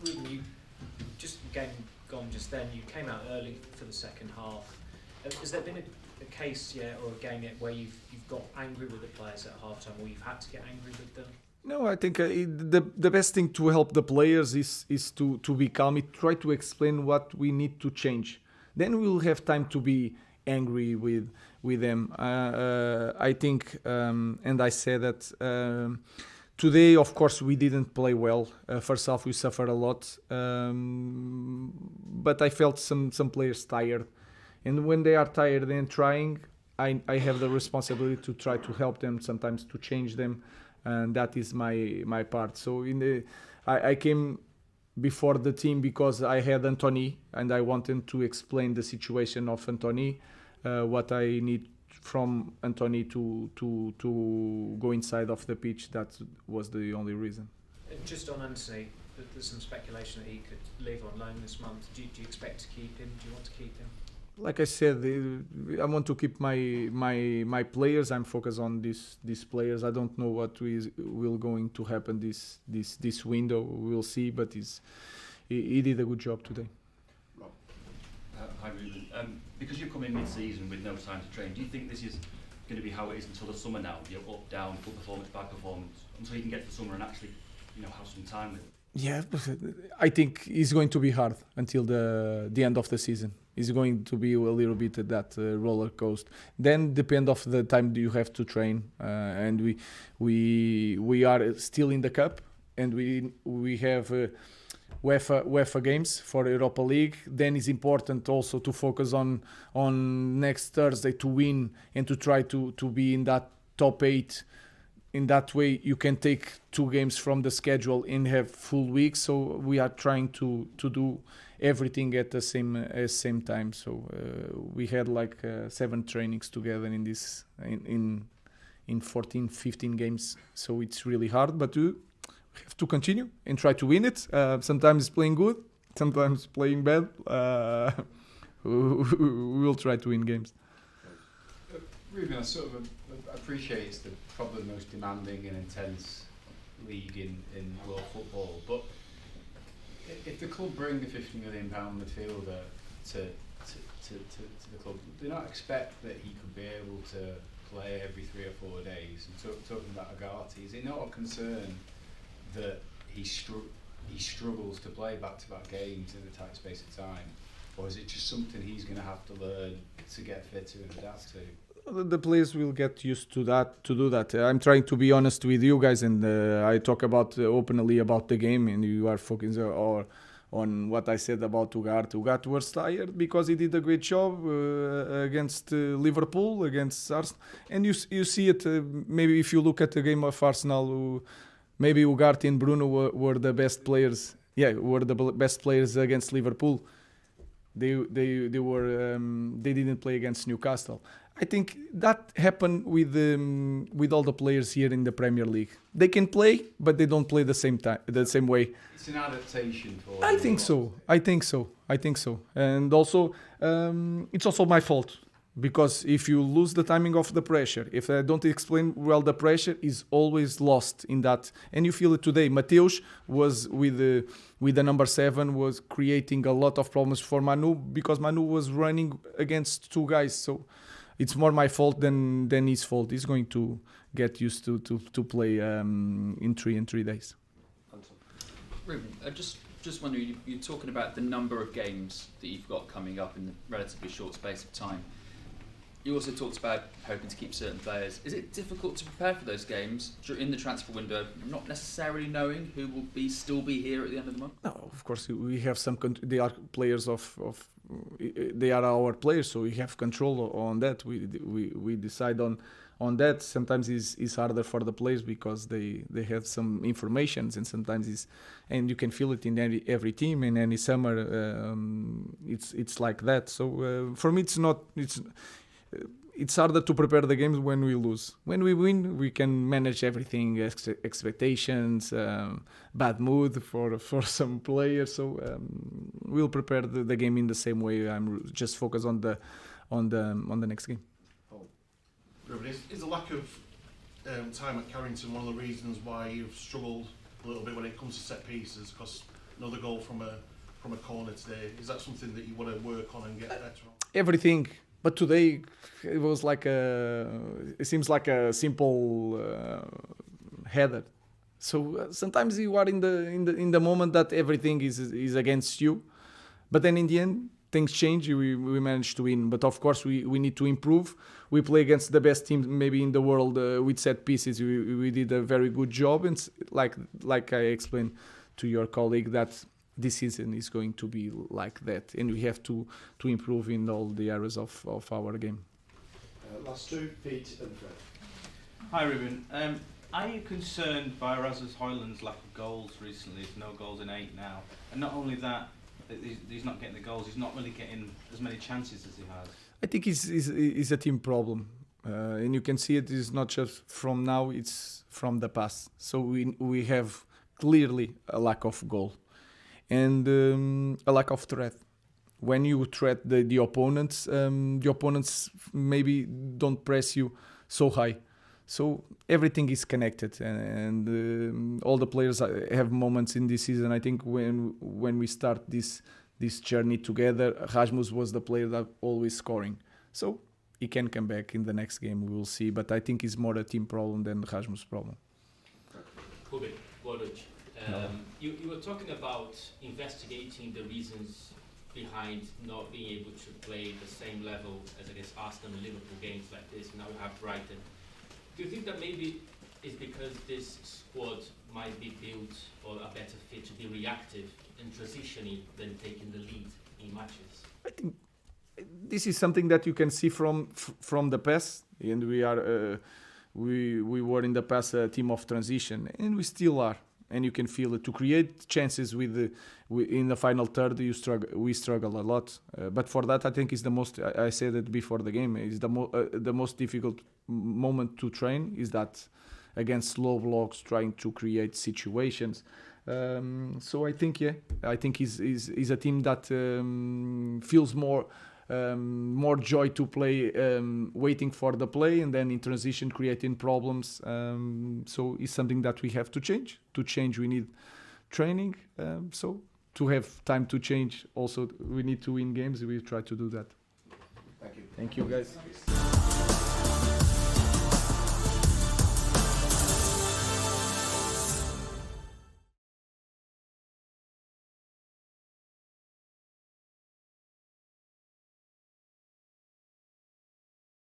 Ruben, you just game gone just then. You came out early for the second half. Has there been a case yet or a game yet where you've got angry with the players at half time, or you've had to get angry with them? No, I think the best thing to help the players is to be calm, try to explain what we need to change. Then we'll have time to be angry with them. I think, and I said that today, of course, we didn't play well. First half, we suffered a lot, but I felt some players tired. And when they are tired and trying, I have the responsibility to try to help them, sometimes to change them. And that is my part. So I came before the team because I had Anthony and I wanted to explain the situation of Anthony, what I need from Anthony to go inside of the pitch. That was the only reason. Just on Anthony, there's some speculation that he could leave on loan this month. Do you expect to keep him? Do you want to keep him? Like I said, I want to keep my players. I'm focused on these players. I don't know what will going to happen this window. We'll see, but he did a good job today. Rob. Hi Ruben. Because you've come in mid-season with no time to train, do you think this is going to be how it is until the summer now? Up, down, good performance, bad performance, until you can get to the summer and actually, have some time with it? Yeah, I think it's going to be hard until the end of the season. It's going to be a little bit that roller coaster. Then depend of the time you have to train, and we are still in the cup, and we have UEFA games for Europa League. Then it's important also to focus on next Thursday to win and to try to be in that top 8. In that way, you can take 2 games from the schedule and have full weeks. So we are trying to do everything at the same time. So we had 7 trainings together in 14, 15 games. So it's really hard, but we have to continue and try to win it. Sometimes playing good, sometimes playing bad. We will try to win games. Ruben, I sort of appreciate it's probably the most demanding and intense league in world football, but if the club bring a £50 million midfielder to the club, do you not expect that he could be able to play every 3 or 4 days? And talking about Agati, is it not a concern that he struggles to play back-to-back games in a tight space of time, or is it just something he's going to have to learn to get fitter and adapt to? The players will get used to do that. I'm trying to be honest with you guys, and I talk about openly about the game, and you are focusing on what I said about Ugarte. Ugarte was tired because he did a great job against Liverpool, against Arsenal, and you see it. Maybe if you look at the game of Arsenal, maybe Ugarte and Bruno were the best players. Yeah, were the best players against Liverpool. They didn't play against Newcastle. I think that happened with all the players here in the Premier League. They can play, but they don't play the same way. It's an adaptation for. I think so. And also, it's also my fault, because if you lose the timing of the pressure, if I don't explain well, the pressure is always lost in that, and you feel it today. Mateus was with the number 7 was creating a lot of problems for ManU, because ManU was running against 2 guys. So it's more my fault than his fault. He's going to get used to play in 3 days. Ruben, just wondering, you're talking about the number of games that you've got coming up in a relatively short space of time. You also talked about hoping to keep certain players. Is it difficult to prepare for those games in the transfer window, not necessarily knowing who will still be here at the end of the month? No, of course we have some. They are players they are our players, so we have control on that. We decide on that. Sometimes it's harder for the players because they have some information, and sometimes and you can feel it in every team in any summer. It's like that. So for me, it's harder to prepare the games when we lose. When we win, we can manage everything, expectations, bad mood for some players. So we'll prepare the game in the same way. I'm just focused on the next game. Ruben, is the lack of time at Carrington one of the reasons why you've struggled a little bit when it comes to set pieces? Because another goal from a corner today. Is that something that you want to work on and get better on? Everything. But today it was like it seems like a simple header. So sometimes you are in the moment that everything is against you, but then in the end things change. We managed to win, but of course we need to improve. We play against the best team maybe in the world with set pieces. We did a very good job, and like I explained to your colleague, that this season is going to be like that, and we have to improve in all the areas of our game. Last two, Pete and Fred. Hi Ruben. Are you concerned by Rasmus Højlund's lack of goals recently? There's no goals in 8 now. And not only that, he's not getting the goals, he's not really getting as many chances as he has. I think it's a team problem. And you can see it is not just from now, it's from the past. So we have clearly a lack of goal and a lack of threat. When you threat the opponents maybe don't press you so high. So everything is connected, and all the players have moments in this season. I think when we start this journey together, Rasmus was the player that always scoring. So he can come back in the next game, we will see. But I think it's more a team problem than Rasmus' problem. Ruben, you were talking about investigating the reasons behind not being able to play the same level as against Arsenal and Liverpool games like this. Now we have Brighton. Do you think that maybe it's because this squad might be built or a better fit to be reactive and transitioning than taking the lead in matches? I think this is something that you can see from the past, and we were in the past a team of transition, and we still are. And you can feel it. To create chances in the final third, we struggle a lot. But for that, I think is the most. I said it before the game. Is the most difficult moment to train. Is that against low blocks, trying to create situations. So I think I think is a team that feels more joy to play, waiting for the play, and then in transition creating problems. So it's something that we have to change. To change, we need training. So to have time to change, also we need to win games. We try to do that. Thank you. Thank you, guys.